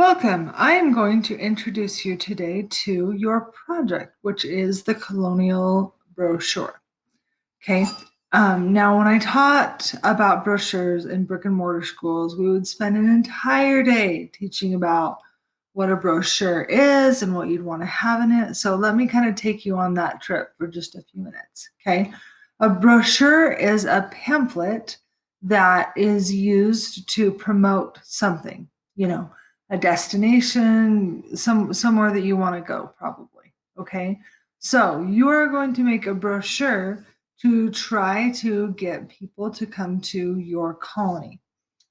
Welcome. I am going to introduce you today to your project, which is the colonial brochure. Okay. Now, when I taught about brochures in brick and mortar schools, we would spend an entire day teaching about what a brochure is and what you'd want to have in it. So let me kind of take you on that trip for just a few minutes. Okay. A brochure is a pamphlet that is used to promote something, you know, a destination, somewhere that you want to go, probably. Okay. So you are going to make a brochure to try to get people to come to your colony.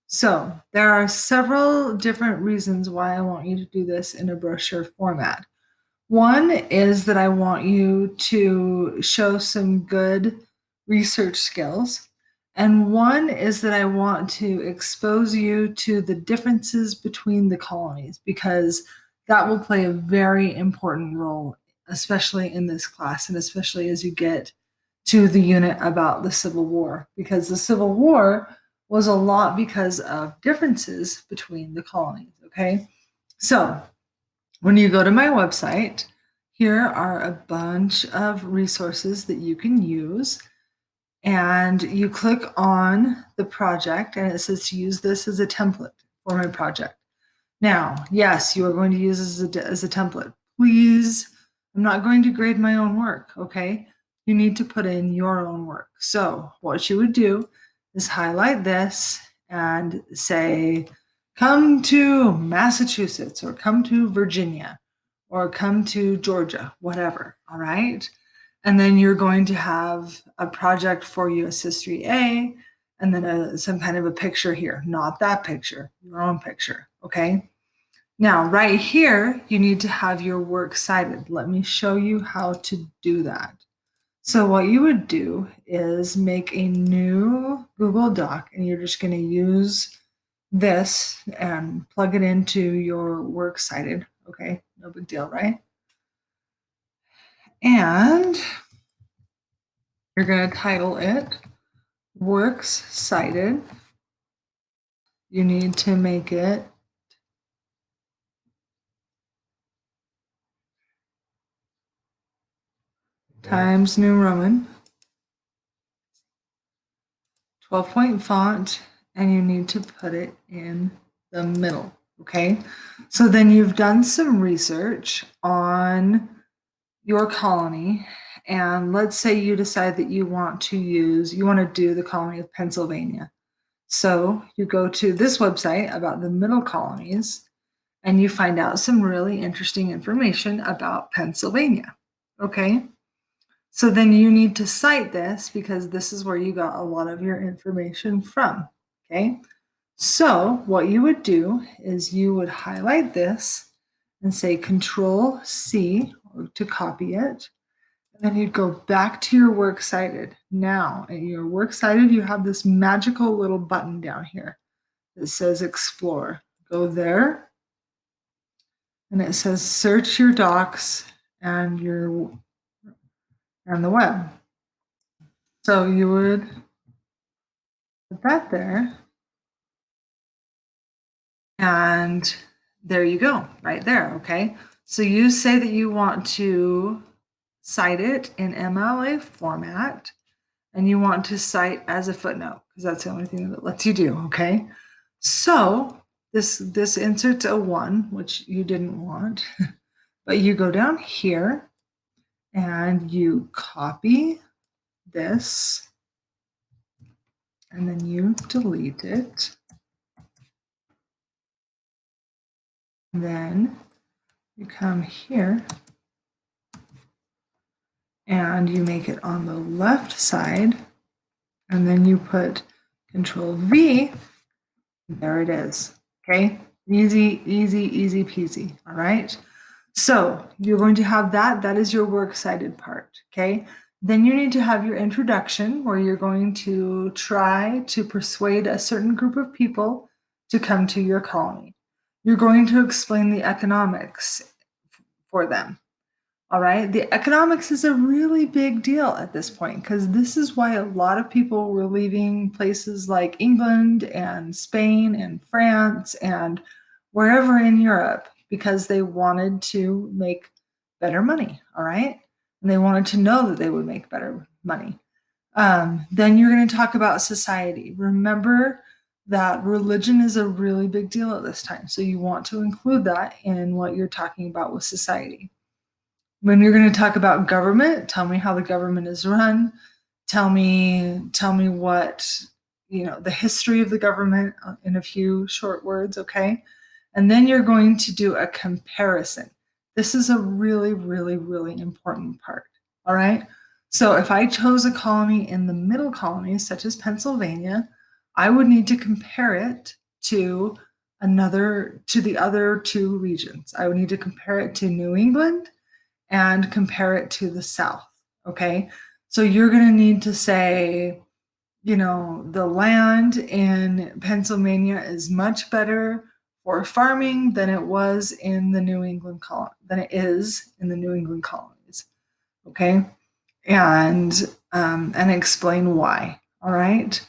So there are several different reasons why I want you to do this in a brochure format. One is that I want you to show some good research skills. And one is that I want to expose you to the differences between the colonies because that will play a very important role, especially in this class and especially as you get to the unit about the Civil War, because the Civil War was a lot because of differences between the colonies. Okay. So when you go to my website, here are a bunch of resources that you can use. And you click on the project, and it says to use this as a template for my project. Now, yes, you are going to use this as a template. Please, I'm not going to grade my own work, okay? You need to put in your own work. So, what you would do is highlight this and say, come to Massachusetts or come to Virginia or come to Georgia, whatever, all right? And then you're going to have a project for US History A and then some kind of a picture here, not that picture, your own picture, okay? Now, right here, you need to have your works cited. Let me show you how to do that. So what you would do is make a new Google Doc, and you're just going to use this and plug it into your works cited. Okay, no big deal, right? And you're going to title it Works Cited. You need to make it Times New Roman, 12-point font, and you need to put it in the middle. Okay. So then you've done some research on your colony. And let's say you decide that you want to do the colony of Pennsylvania. So you go to this website about the middle colonies and you find out some really interesting information about Pennsylvania. Okay. So then you need to cite this because this is where you got a lot of your information from. Okay. So what you would do is you would highlight this and say Control C to copy it. And then you'd go back to your works cited. Now, at your works cited, you have this magical little button down here that says Explore. Go there, and it says Search your docs and the web. So you would put that there, and there you go, right there. Okay. So you say that you want to cite it in MLA format and you want to cite as a footnote because that's the only thing that it lets you do. Okay. So this inserts a 1, which you didn't want, but you go down here and you copy this and then you delete it. And then you come here and you make it on the left side and then you put Control V. There it is. Okay. Easy, easy, easy peasy. All right. So you're going to have that. That is your works cited part. Okay. Then you need to have your introduction where you're going to try to persuade a certain group of people to come to your colony. You're going to explain the economics for them. All right. The economics is a really big deal at this point because this is why a lot of people were leaving places like England and Spain and France and wherever in Europe, because they wanted to make better money. All right. And they wanted to know that they would make better money. Then you're going to talk about society. Remember that religion is a really big deal at this time. So you want to include that in what you're talking about with society. When you're going to talk about government, tell me how the government is run. Tell me what, the history of the government in a few short words, okay? And then you're going to do a comparison. This is a really, really, really important part. All right. So if I chose a colony in the middle colonies, such as Pennsylvania, I would need to compare it to the other two regions. I would need to compare it to New England and compare it to the South. Okay. So you're going to need to say, the land in Pennsylvania is much better for farming than it was in the New England than it is in the New England colonies. Okay. And explain why. All right.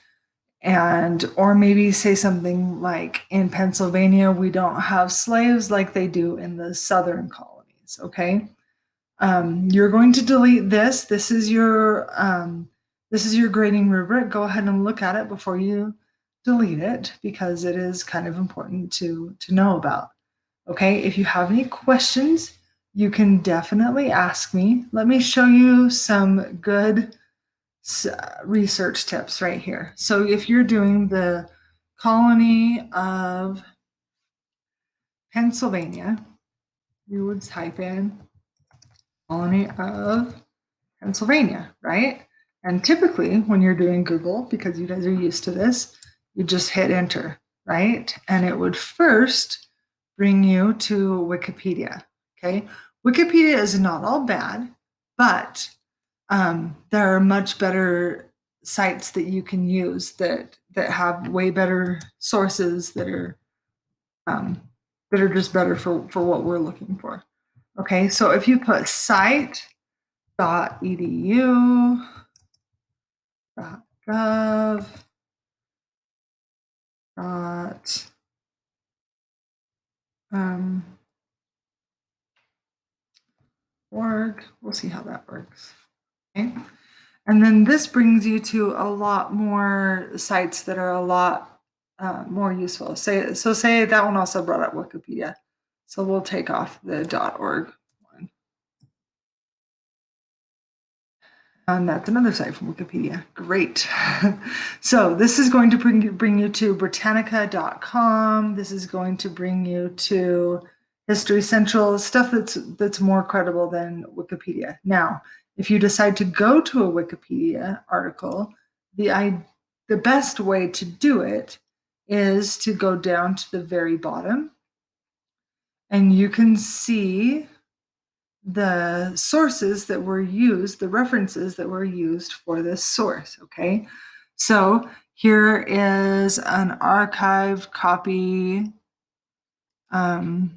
And or maybe say something like, in Pennsylvania we don't have slaves like they do in the southern colonies. Okay. You're going to delete this. This is your grading rubric. Go ahead and look at it before you delete it, because it is kind of important to know about. Okay, if you have any questions, you can definitely ask me. Let me show you some good research tips right here. So if you're doing the colony of Pennsylvania, you would type in colony of Pennsylvania, right? And typically when you're doing Google, because you guys are used to this, you just hit enter, right? And it would first bring you to Wikipedia, okay? Wikipedia is not all bad, but there are much better sites that you can use that have way better sources that are just better for what we're looking for. Okay, so if you put site.edu, .gov, dot, org, we'll see how that works. Okay, and then this brings you to a lot more sites that are a lot more useful. Say that one also brought up Wikipedia. So we'll take off the .org one. And that's another site from Wikipedia. Great. So this is going to bring you to Britannica.com. This is going to bring you to History Central, stuff that's more credible than Wikipedia. Now, if you decide to go to a Wikipedia article, the best way to do it is to go down to the very bottom, and you can see the sources that were used, the references that were used for this source, okay? So here is an archived copy of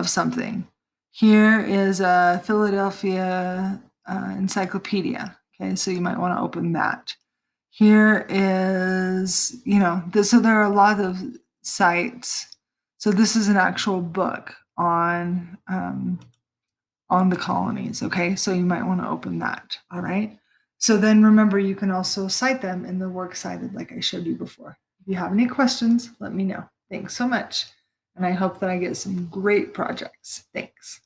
something. Here is a Philadelphia encyclopedia, okay? So you might want to open that. Here is, so there are a lot of sites. So this is an actual book on the colonies, okay? So you might want to open that, all right? So then remember, you can also cite them in the works cited like I showed you before. If you have any questions, let me know. Thanks so much. And I hope that I get some great projects. Thanks.